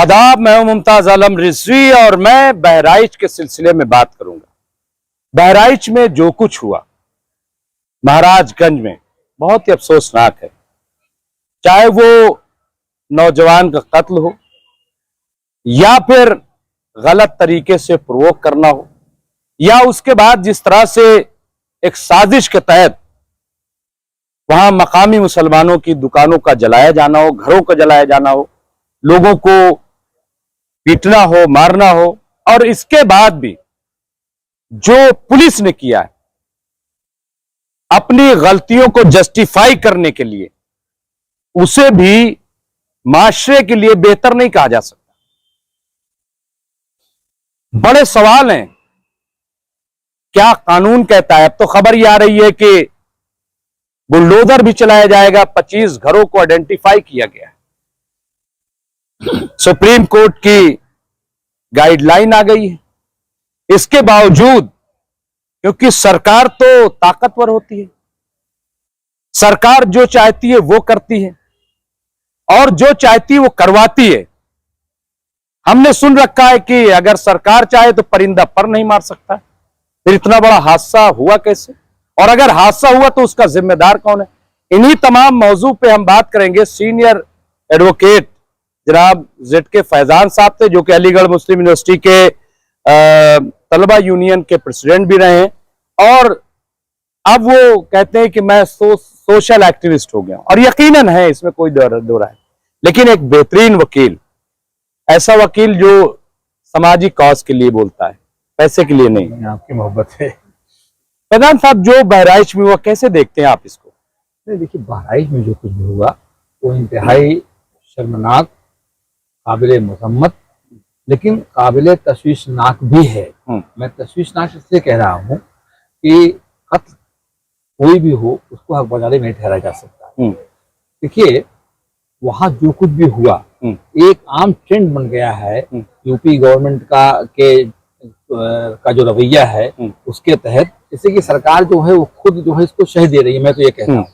आदाब, मैं हूं मुमताज आलम रिजवी और मैं बहराइच के सिलसिले में बात करूंगा। बहराइच में जो कुछ हुआ महाराजगंज में बहुत ही अफसोसनाक है। चाहे वो नौजवान का कत्ल हो या फिर गलत तरीके से प्रोवोक करना हो या उसके बाद जिस तरह से एक साजिश के तहत वहां मकामी मुसलमानों की दुकानों का जलाया जाना हो, घरों का जलाया जाना हो, लोगों को पीटना हो, मारना हो, और इसके बाद भी जो पुलिस ने किया है अपनी गलतियों को जस्टिफाई करने के लिए, उसे भी माशरे के लिए बेहतर नहीं कहा जा सकता। बड़े सवाल हैं, क्या कानून कहता है? अब तो खबर ये आ रही है कि बुलडोजर भी चलाया जाएगा। 25 घरों को आइडेंटिफाई किया गया है। सुप्रीम कोर्ट की गाइडलाइन आ गई है। इसके बावजूद, क्योंकि सरकार तो ताकतवर होती है, सरकार जो चाहती है वो करती है और जो चाहती है वो करवाती है। हमने सुन रखा है कि अगर सरकार चाहे तो परिंदा पर नहीं मार सकता। फिर इतना बड़ा हादसा हुआ कैसे? और अगर हादसा हुआ तो उसका जिम्मेदार कौन है? इन्हीं तमाम मौजू पे हम बात करेंगे। सीनियर एडवोकेट जनाब ZK फैजान साहब थे, जो कि अलीगढ़ मुस्लिम यूनिवर्सिटी के तलबा यूनियन के प्रेसिडेंट भी रहे हैं, और अब वो कहते हैं कि मैं सोशल एक्टिविस्ट हो गया, और यकीनन है, इसमें कोई दो राय। लेकिन एक बेहतरीन वकील, ऐसा वकील जो समाजी कॉज के लिए बोलता है, पैसे के लिए नहीं। आपकी मोहब्बत है। फैजान साहब, जो बहराइच में हुआ कैसे देखते हैं आप इसको? देखिए, बहराइच में जो कुछ भी हुआ वो इंतहाई शर्मनाक, काबिल मजम्मत, लेकिन काबिल तशवीशनाक भी है। मैं तशवीशनाक इसलिए कह रहा हूँ कि कत्ल कोई भी हो उसको हक बजाने में ठहराया जा सकता है। देखिए, वहां जो कुछ भी हुआ एक आम ट्रेंड बन गया है यूपी गवर्नमेंट का जो रवैया है उसके तहत, जैसे कि सरकार जो है वो खुद जो है इसको शह दे रही है। मैं तो ये कहता हूँ,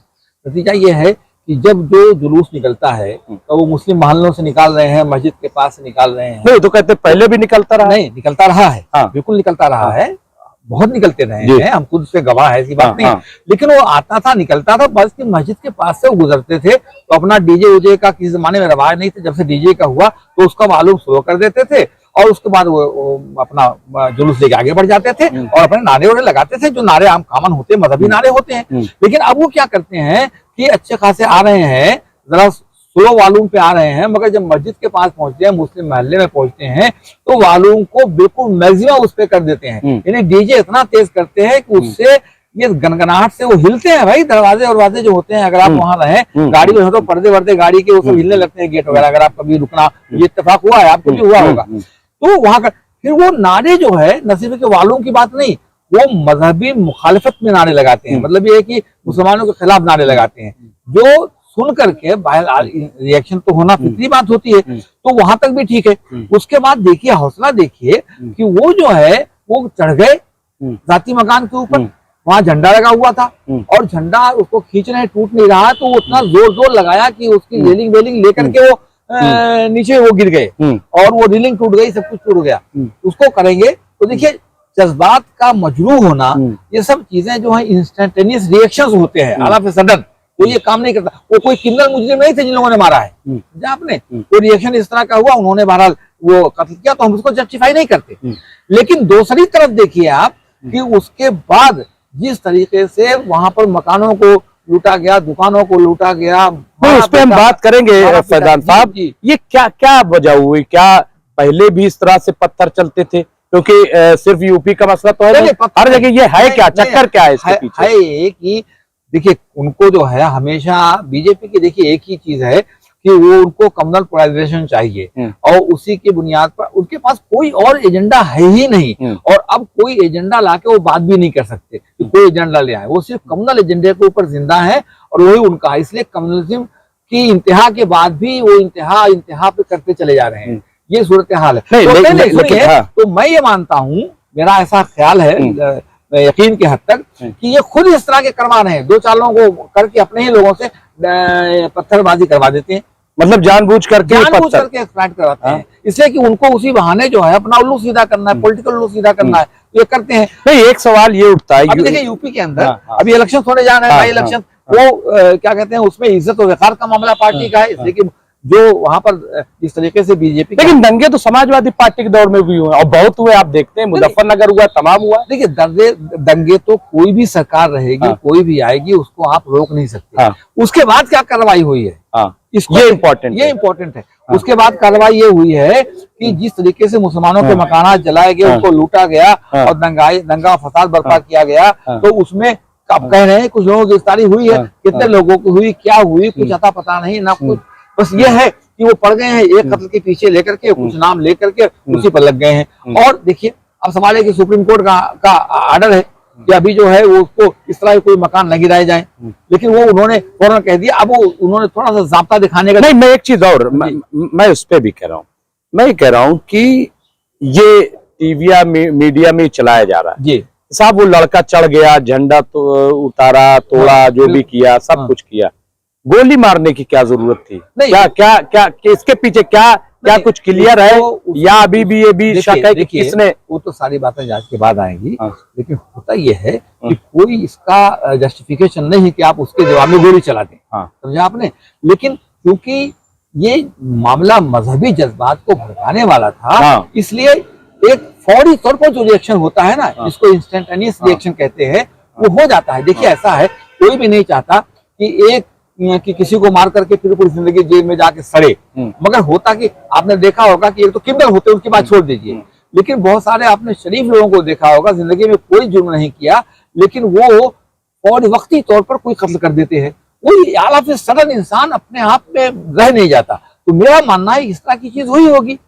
नतीजा ये है कि जब जो जुलूस निकलता है तो वो मुस्लिम मोहल्लों से निकाल रहे हैं, मस्जिद के पास से निकाल रहे हैं। नहीं तो कहते पहले भी निकलता रहा। नहीं, निकलता रहा है। हाँ। बिल्कुल निकलता रहा है, बहुत निकलते रहे हैं, हम खुद से गवाह है, ऐसी बात नहीं। लेकिन वो आता था, निकलता था, बस की मस्जिद के पास से वो गुजरते थे तो अपना डीजे उजे का किसी जमाने में रवाज नहीं थे, जब से डीजे का हुआ तो उसका मालूम शुरू कर देते थे और उसके बाद वो अपना जुलूस लेके आगे बढ़ जाते थे और अपने नारे वारे लगाते थे, जो नारे आम कामन होते हैं, मजहबी नारे होते हैं। लेकिन अब वो क्या करते हैं कि अच्छे खासे आ रहे हैं, जरा स्लो वालूम पे आ रहे हैं, मगर जब मस्जिद के पास पहुंचते हैं, मुस्लिम महल्ले में पहुंचते हैं तो वालूम को बिल्कुल मैक्सिमम उस पे कर देते हैं। यानी डीजे इतना तेज करते हैं कि उससे ये गनगनाहट से वो हिलते हैं। भाई, दरवाजे और जो होते हैं, अगर आप वहां रहे, गाड़ी में हो तो पर्दे वर्दे गाड़ी के वो सब हिलने लगते हैं, गेट वगैरह। अगर आप कभी रुकना, ये इत्तेफाक हुआ है, आपको भी हुआ होगा। तो वहां का फिर वो नारे जो है, नसीब के वालों की बात नहीं, वो मजहबी मुखालिफत में नारे लगाते हैं। मतलब ये है कि मुसलमानों के खिलाफ नारे लगाते हैं, जो सुन करके बाहर रिएक्शन तो होना फिक्री बात होती है। तो वहां तक भी ठीक है। उसके बाद देखिए, हौसला देखिए कि वो जो है वो चढ़ गए जाती मकान के ऊपर, वहां झंडा लगा हुआ था और झंडा उसको खींच रहे, टूट नहीं रहा, तो वो उतना जोर लगाया कि उसकी रेलिंग वेलिंग लेकर के वो नीचे वो गिर गए और वो रेलिंग टूट गई, सब कुछ टूट गया। उसको करेंगे तो देखिए, जज्बात का मजरू होना, ये सब चीजें जो है इंस्टेंटेनियस रिएक्शंस होते हैं, आला से सडन। वो ये काम नहीं करता। वो कोई क्रिमिनल मुजरिम नहीं थे जिन लोगों ने मारा है, आपने वो रिएक्शन इस तरह का हुआ, उन्होंने बहरहाल वो कत्ल किया, तो हम उसको जस्टिफाई नहीं करते। लेकिन दूसरी तरफ देखिए आप कि उसके बाद जिस तरीके से वहां पर मकानों को लूटा गया, दुकानों को लूटा गया, उस पर हम बात करेंगे। फैजान साहब, ये क्या वजह हुई? क्या पहले भी इस तरह से पत्थर चलते थे? क्योंकि सिर्फ यूपी का मसला तो है, हर जगह ये है। क्या चक्कर क्या है इसके पीछे? है कि देखिए, उनको जो है हमेशा बीजेपी की, देखिए एक ही चीज है कि वो उनको कम्युनल पोलराइजेशन चाहिए और उसी की बुनियाद पर उनके पास कोई और एजेंडा है ही नहीं। और अब कोई एजेंडा लाके वो बात भी नहीं कर सकते कि कोई एजेंडा ले आए। वो सिर्फ कम्युनल एजेंडे के ऊपर जिंदा है और वही उनका, इसलिए कम्युनलिज्म की इंतहा के बाद भी वो इंतहा पे करते चले जा रहे हैं। ये सूरत हाल है। तो मैं ये मानता हूँ, मेरा ऐसा ख्याल है यकीन के हद तक, कि ये खुद इस तरह के करवा रहे हैं, 2-4 लोगों को करके अपने ही लोगों से पत्थरबाजी करवा देते हैं। मतलब जानबूझ करके एक्सप्लॉइट कराते हैं, इसलिए कि उनको उसी बहाने जो है अपना उल्लू सीधा करना है, पॉलिटिकल उल्लू सीधा करना है, ये करते हैं। नहीं, एक सवाल ये उठता है, अभी देखिए यूपी के अंदर अभी इलेक्शन होने जा रहे हैं, बाई इलेक्शन, वो क्या कहते हैं, उसमें इज्जत और वकार का मामला पार्टी का है, इसलिए कि जो वहां पर जिस तरीके से बीजेपी, लेकिन दंगे तो समाजवादी पार्टी के दौर में भी हुए और बहुत हुए, आप देखते हैं मुजफ्फरनगर हुआ, तमाम हुआ। देखिए दंगे तो कोई भी सरकार रहेगी, कोई भी आएगी, उसको आप रोक नहीं सकते। उसके बाद क्या कार्रवाई हुई है, ये इम्पोर्टेंट है। उसके बाद कार्रवाई ये हुई है कि जिस तरीके से मुसलमानों के मकानात जलाए गए, उनको लूटा गया और दंगा फसाद बर्पा किया गया, तो उसमें आप कह रहे हैं कुछ लोगों की गिरफ्तारी हुई है, कितने लोगों की हुई, क्या हुई, कुछ अता पता नहीं ना कुछ, बस ये है कि वो पड़ गए हैं एक कत्ल के पीछे लेकर के, कुछ नाम लेकर के उसी पर लग गए हैं। और देखिए अब सवाल है कि सुप्रीम कोर्ट का आर्डर है कि अभी जो है वो उसको इस तरह कोई मकान न गिराए जाए, लेकिन वो उन्होंने फौरन कह दिया। अब वो उन्होंने थोड़ा सा जाब्ता दिखाने का, नहीं, मैं एक चीज और मैं उस पर भी कह रहा हूँ, मैं ये कह रहा हूँ कि ये टीवी मीडिया में चलाया जा रहा है जी साहब, वो लड़का चढ़ गया, झंडा तो उतारा, तोड़ा, जो भी किया, सब कुछ किया, गोली मारने की क्या जरूरत थी? क्या इसके पीछे क्या कुछ क्लियर है या अभी भी ये भी शक है कि किसने? वो तो सारी बातें जांच के बाद आएंगी, लेकिन होता ये है कि कोई इसका जस्टिफिकेशन नहीं है कि आप उसके जवाब में गोली चला दें, समझा आपने। लेकिन क्योंकि ये मामला मजहबी जज्बात को भड़काने वाला था, इसलिए एक फौरी तौर पर जो रिएक्शन होता है ना, जिसको इंस्टेंटेनियस रिएक्शन कहते हैं, वो हो जाता है। देखिए ऐसा है, कोई भी नहीं चाहता कि किसी को मार करके फिर पूरी जिंदगी जेल में जाके सड़े, मगर होता कि आपने देखा होगा कि एक तो क्रिमिनल होते हैं, उसकी बात छोड़ दीजिए, लेकिन बहुत सारे आपने शरीफ लोगों को देखा होगा, जिंदगी में कोई जुर्म नहीं किया, लेकिन वो फौरी वक्ती तौर पर कोई कत्ल कर देते हैं। कोई आला से सडन इंसान अपने आप में रह नहीं जाता। तो मेरा मानना है इस तरह की चीज हुई होगी,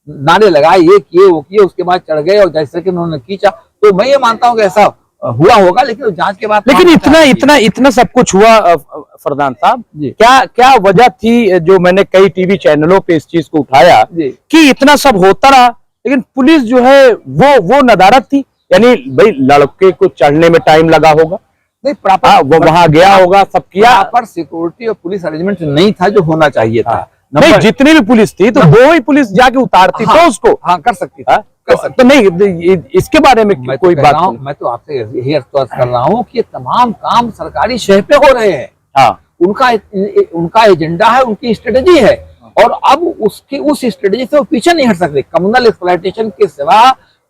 नारे लगाए, ये किए वो किए, उसके बाद चढ़ गए और जैसे कि उन्होंने खींचा, तो मैं ये मानता हूँ कि ऐसा हुआ होगा, लेकिन जांच के बाद। लेकिन इतना सब कुछ हुआ फरदान साहब, क्या वजह थी जो मैंने कई टीवी चैनलों पे इस चीज को उठाया कि इतना सब होता रहा, लेकिन पुलिस जो है वो नदारद थी? यानी भाई लड़के को चढ़ने में टाइम लगा होगा, नहीं प्रॉपर वो वहां गया होगा, सब किया, पर सिक्योरिटी और पुलिस अरेंजमेंट नहीं था जो होना चाहिए था। नहीं, जितनी भी पुलिस थी तो वो ही पुलिस जाके उतारती तो उसको कर सकती थी। तो नहीं, इसके बारे में कोई बात नहीं। मैं तो आपसे यही अर्ज कर रहा हूँ कि तमाम काम सरकारी शह पे हो रहे हैं, उनका एजेंडा है, उनकी स्ट्रेटेजी है, और अब उस स्ट्रेटेजी से वो पीछे नहीं हट सकते। कम्युनल एक्सप्लॉयटेशन के सिवा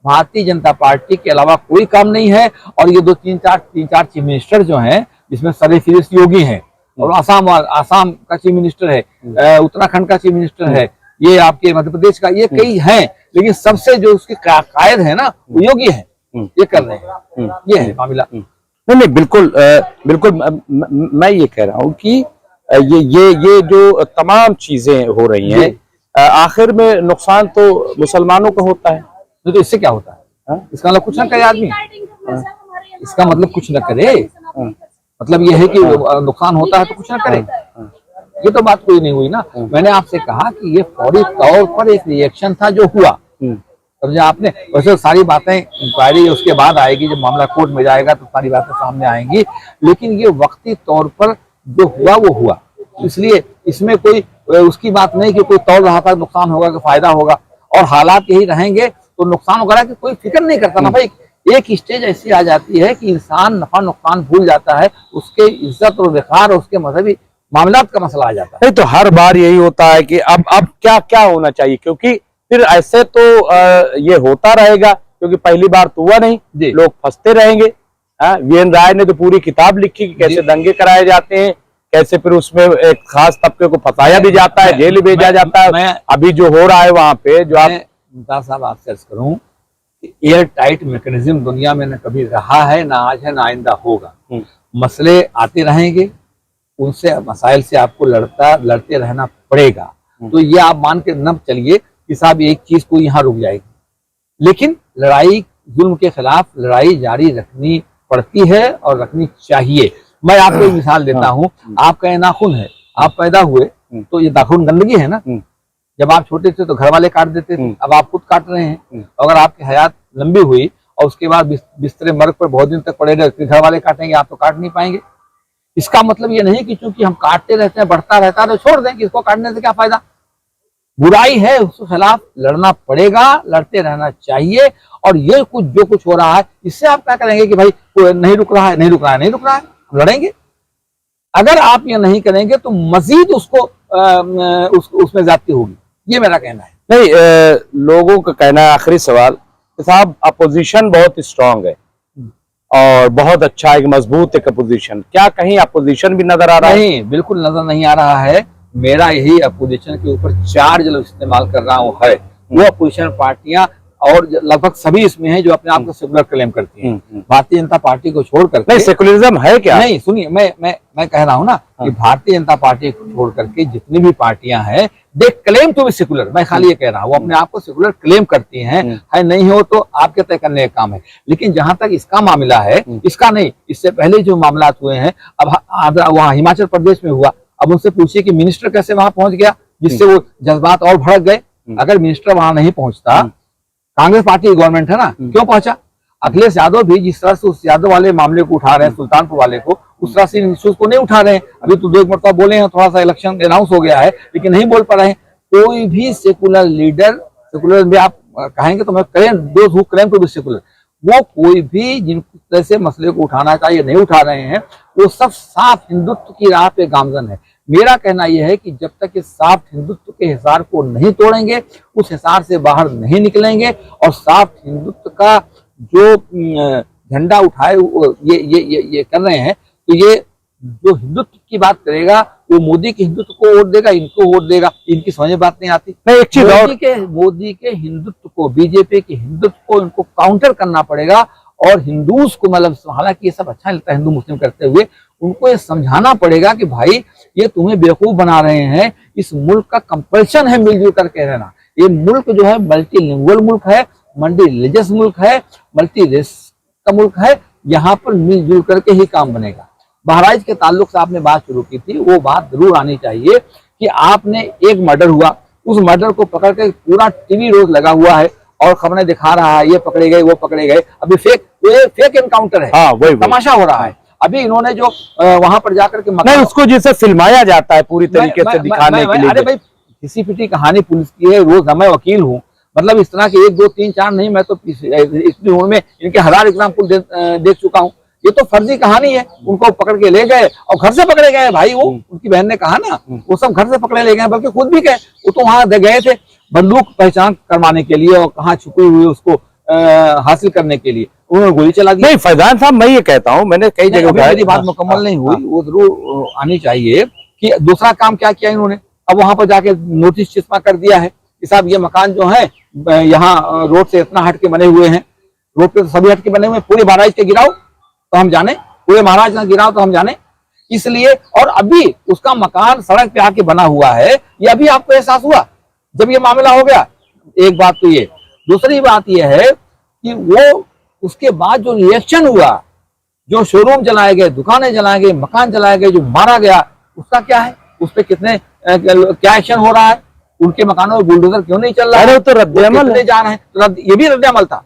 भारतीय जनता पार्टी के अलावा कोई काम नहीं है। और ये तीन चार चीफ मिनिस्टर जो हैं, जिसमें सरफिरिस योगी हैं, और आसाम का चीफ मिनिस्टर है, उत्तराखंड का चीफ मिनिस्टर है, ये आपके मध्य प्रदेश का, ये कई हैं, लेकिन सबसे जो उसके कायद है ना, वो योगी है, ये कर रहे हैं, ये है मामला। नहीं, बिल्कुल मैं ये कह रहा हूँ कि ये जो तमाम चीजें हो रही हैं, आखिर में नुकसान तो मुसलमानों का होता है। तो इससे क्या होता है? इसका मतलब कुछ ना करे आदमी, इसका मतलब कुछ ना करे, मतलब ये है कि नुकसान होता है तो कुछ ना करे, ये तो बात कोई नहीं हुई ना। मैंने आपसे कहा कि ये फौरी तौर पर एक रिएक्शन था जो हुआ, समझे आपने। वैसे सारी बातें इंक्वायरी उसके बाद आएगी, जब मामला कोर्ट में जाएगा तो सारी बातें सामने आएंगी, लेकिन ये वक्ती तौर पर जो हुआ वो हुआ, इसलिए इसमें कोई उसकी बात नहीं कि कोई तौल रहा था नुकसान होगा कि फायदा होगा, और हालात यही रहेंगे तो नुकसान वगैरह की कोई फिक्र नहीं करता ना भाई। एक स्टेज ऐसी आ जाती है कि इंसान नफा नुकसान भूल जाता है, उसके इज्जत और वकार और उसके मजहबी मामलात का मसला आ जाता है। नहीं तो हर बार यही होता है कि अब क्या होना चाहिए, क्योंकि फिर ऐसे तो ये होता रहेगा, क्योंकि पहली बार तो हुआ नहीं, लोग फंसते रहेंगे। वीरेंद्र राय ने तो पूरी किताब लिखी कि कैसे दंगे कराए जाते हैं, कैसे फिर उसमें एक खास तबके को फंसाया भी जाता है, जेल भेजा जाता है। अभी जो हो रहा है वहां पे, जो आप मुमताज साहब आपसे अर्ज करूं, एयर टाइट मैकेनिज्म दुनिया में न कभी रहा है, ना आज है, ना आइंदा होगा। मसले आते रहेंगे, उनसे मसाइल से आपको लड़ते रहना पड़ेगा। तो ये आप मान के न चलिए कि साहब एक चीज को यहाँ रुक जाएगी, लेकिन लड़ाई जुल्म के खिलाफ लड़ाई जारी रखनी पड़ती है और रखनी चाहिए। मैं आपको एक मिसाल देता हूँ, आपका ये नाखून है, आप पैदा हुए तो ये नाखून गंदगी है ना। जब आप छोटे थे तो घर वाले काट देते थे, अब आप खुद काट रहे हैं। अगर आपकी हयात लंबी हुई और उसके बाद बिस्तरे मर्ग पर बहुत दिन तक पड़े रहे, घर वाले काटेंगे, आप तो काट नहीं पाएंगे। इसका मतलब ये नहीं कि चूंकि हम काटते रहते हैं, बढ़ता रहता है तो छोड़ दें, कि इसको काटने से क्या फायदा। बुराई है, उसके खिलाफ लड़ना पड़ेगा, लड़ते रहना चाहिए। और ये कुछ जो कुछ हो रहा है, इससे आप क्या करेंगे कि भाई कोई नहीं रुक रहा है, नहीं रुक रहा है, नहीं रुक रहा है, लड़ेंगे। अगर आप ये नहीं करेंगे तो मजीद उसको उसमें ज्यादती होगी, ये मेरा कहना है। नहीं, लोगों का कहना है, आखिरी सवाल साहब, अपोजिशन बहुत स्ट्रांग है और बहुत अच्छा एक मजबूत एक अपोजिशन, क्या कहीं अपोजिशन भी नजर आ रहा है? नहीं, बिल्कुल नजर नहीं आ रहा है। मेरा यही अपोजिशन के ऊपर चार्ज इस्तेमाल कर रहा हूँ है, वो अपोजिशन पार्टियां और लगभग सभी इसमें हैं जो अपने आप को सेकुलर क्लेम करती हैं। भारतीय जनता पार्टी को छोड़ करके, नहीं सेकुलरिज्म है क्या? नहीं, सुनिए, मैं कह रहा हूँ ना कि भारतीय जनता पार्टी को छोड़ करके जितनी भी पार्टियां हैं, they claim to be secular. मैं खाली ये कह रहा हूँ, वो अपने आप को सेकुलर क्लेम करती हैं, है नहीं हो तो आपके तय करने का काम है। लेकिन जहां तक इसका मामला है, इसका नहीं, इससे पहले जो मामला हुए हैं, अब वहां हिमाचल प्रदेश में हुआ, अब उनसे पूछिए कि मिनिस्टर कैसे वहां पहुंच गया, जिससे वो जज्बात और भड़क गए। अगर मिनिस्टर वहां नहीं पहुंचता, कांग्रेस पार्टी की गवर्नमेंट है ना, क्यों पहुंचा? अखिलेश यादव भी जिस तरह से उस यादव वाले मामले को उठा रहे हैं, सुल्तानपुर वाले को, उस तरह से इश्यूज को नहीं उठा रहे हैं। अभी तो 2 मरतबा बोले हैं, थोड़ा सा इलेक्शन अनाउंस हो गया है, लेकिन नहीं बोल पा रहे हैं। कोई भी सेकुलर लीडर, सेकुलर भी आप कहेंगे तो मैं क्लेम टू बी सेकुलर, वो कोई भी जिन तरह से मसले को उठाना चाहिए नहीं उठा रहे हैं, वो सब साफ हिंदुत्व की राह पे गामजन है। मेरा कहना यह है कि जब तक इस साफ हिंदुत्व के हिसार को नहीं तोड़ेंगे, उस हिसार से बाहर नहीं निकलेंगे, और साफ हिंदुत्व का जो झंडा उठाए ये कर रहे हैं, तो ये जो हिंदुत्व की बात करेगा वो मोदी के हिंदुत्व को वोट देगा, इनको वोट देगा, इनकी समझ में बात नहीं आती। नहीं, एक चीज मोदी के हिंदुत्व को, बीजेपी के हिंदुत्व को इनको काउंटर करना पड़ेगा। और हिंदूज को, मतलब हालांकि ये सब अच्छा लगता है हिंदू मुस्लिम करते हुए, उनको ये समझाना पड़ेगा कि भाई ये तुम्हें बेवकूफ बना रहे हैं। इस मुल्क का कंपल्शन है मिलजुल करके रहना। ये मुल्क जो है मल्टीलिंगुअल मुल्क है, मल्टी रिलीजियस मुल्क है, मल्टी रेस का मुल्क है। यहाँ पर मिलजुल करके ही काम बनेगा। बहराइच के ताल्लुक से आपने बात शुरू की थी, वो बात जरूर आनी चाहिए कि आपने एक मर्डर हुआ, उस मर्डर को पकड़ के पूरा टीवी रोज लगा हुआ है और खबरें दिखा रहा है, ये पकड़े गए, वो पकड़े गए। अभी फेक एनकाउंटर है, वही तमाशा हो रहा है। अभी इन्होंने जो वहां पर जाकर के नहीं, उसको जिसे फिल्माया जाता है पूरी तरीके से दिखाने के लिए। अरे भाई, किसी पिटी कहानी पुलिस की है, रोज मैं वकील हूँ, मतलब इस तरह के 1 2 3 4 नहीं, मैं तो इतनी उम्र में इनके 1000 एग्जाम्पल देख चुका हूँ। ये तो फर्जी कहानी है। उनको पकड़ के ले गए और घर से पकड़े गए भाई, वो उनकी बहन ने कहा ना, वो सब घर से पकड़े ले गए, बल्कि खुद भी गए। वो तो वहां गए थे बंदूक पहचान करवाने के लिए और कहाँ छुपी हुई उसको हासिल करने के लिए, उन्होंने गोली चला दी। नहीं फैजान साहब, मैं ये कहता हूँ, मैंने कई जगह मेरी बात मुकम्मल नहीं हुई, वो जरूर आनी चाहिए कि दूसरा काम क्या किया इन्होंने। अब वहां पर जाके नोटिस चिस्पा कर दिया है कि साहब ये मकान जो है यहाँ रोड से इतना हट के बने हुए हैं, रोड पे सभी हट के बने हुए, पूरे महाराज के गिराओ तो हम जाने, पूरे महाराज का गिराओ तो हम जाने। इसलिए, और अभी उसका मकान सड़क पे आके बना हुआ है, ये अभी आपको एहसास हुआ जब ये मामला हो गया। एक बात तो ये, दूसरी बात ये है कि वो उसके बाद जो रिएक्शन हुआ, जो शोरूम जलाए गए, दुकानें जलाए गए, मकान जलाए गए, जो मारा गया, उसका क्या है? उस पर कितने क्या एक्शन हो रहा है? उनके मकानों में बुलडोजर क्यों नहीं चल रहा है? तो रद्द-ए-अमल जा रहे हैं, तो ये भी रद्द-ए-अमल था।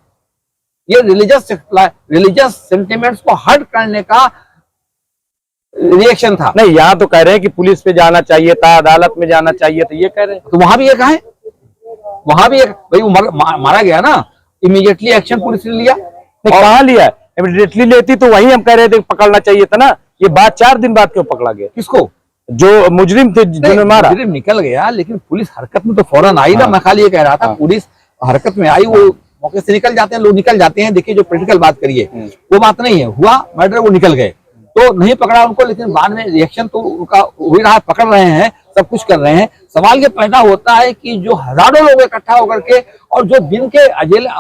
ये रिलीजियस सेंटिमेंट्स को हट करने का रिएक्शन था। नहीं, यहाँ तो कह रहे हैं कि पुलिस पे जाना चाहिए था, अदालत में जाना चाहिए था, ये कह रहे हैं। तो वहां भी ये कहा है, वहां भी भाई वो मारा गया ना, इमीडिएटली एक्शन पुलिस ने लिया। कहाँ लिया? इमीडिएटली लेती तो वही हम कह रहे थे पकड़ना चाहिए था ना। ये बात 4 दिन बाद क्यों पकड़ा गया? किसको? जो मुजरिम थे जिन्होंने मारा। मुजरिम निकल गया, लेकिन पुलिस हरकत में तो फौरन आई ना। मैं खाली ये कह रहा था, पुलिस हरकत में आई, वो मौके से निकल जाते हैं, लोग निकल जाते हैं। देखिए, जो पॉलिटिकल बात करिए, वो बात नहीं है। हुआ मर्डर, वो निकल गए, तो नहीं पकड़ा उनको, लेकिन बाद में रिएक्शन तो उनका हो ही रहा है, पकड़ रहे हैं, सब कुछ कर रहे हैं। सवाल ये पैदा होता है कि जो हजारों लोग इकट्ठा होकर के, और जो दिन के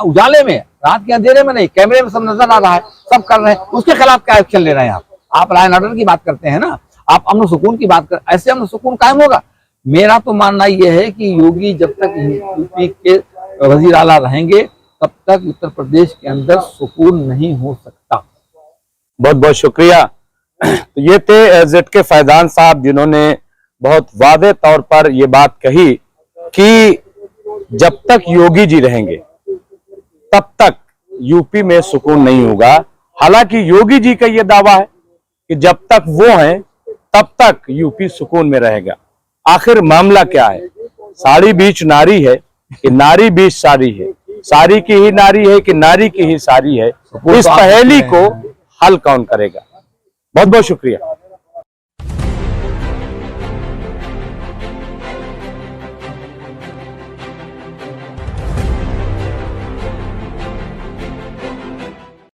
उजाले में, रात के अंधेरे में नहीं, कैमरे में सब नजर आ रहा है, सब कर रहे हैं, उसके खिलाफ क्या एक्शन ले रहे हैं आप लॉ एंड ऑर्डर की बात करते हैं ना, आप अमन सुकून की बात कर, ऐसे अमन सुकून कायम होगा? मेरा तो मानना यह है कि योगी जब तक यूपी के वजीर आला रहेंगे, तब तक उत्तर प्रदेश के अंदर सुकून नहीं हो सकता। बहुत बहुत शुक्रिया। तो ये थे ZK फैजान साहब, जिन्होंने बहुत वादे तौर पर ये बात कही कि जब तक योगी जी रहेंगे तब तक यूपी में सुकून नहीं होगा। हालांकि योगी जी का ये दावा है कि जब तक वो हैं तब तक यूपी सुकून में रहेगा। आखिर मामला क्या है? साड़ी बीच नारी है कि नारी बीच साड़ी है, साड़ी की ही नारी है कि नारी की ही साड़ी है, इस पहेली को हल कौन करेगा? बहुत बहुत शुक्रिया।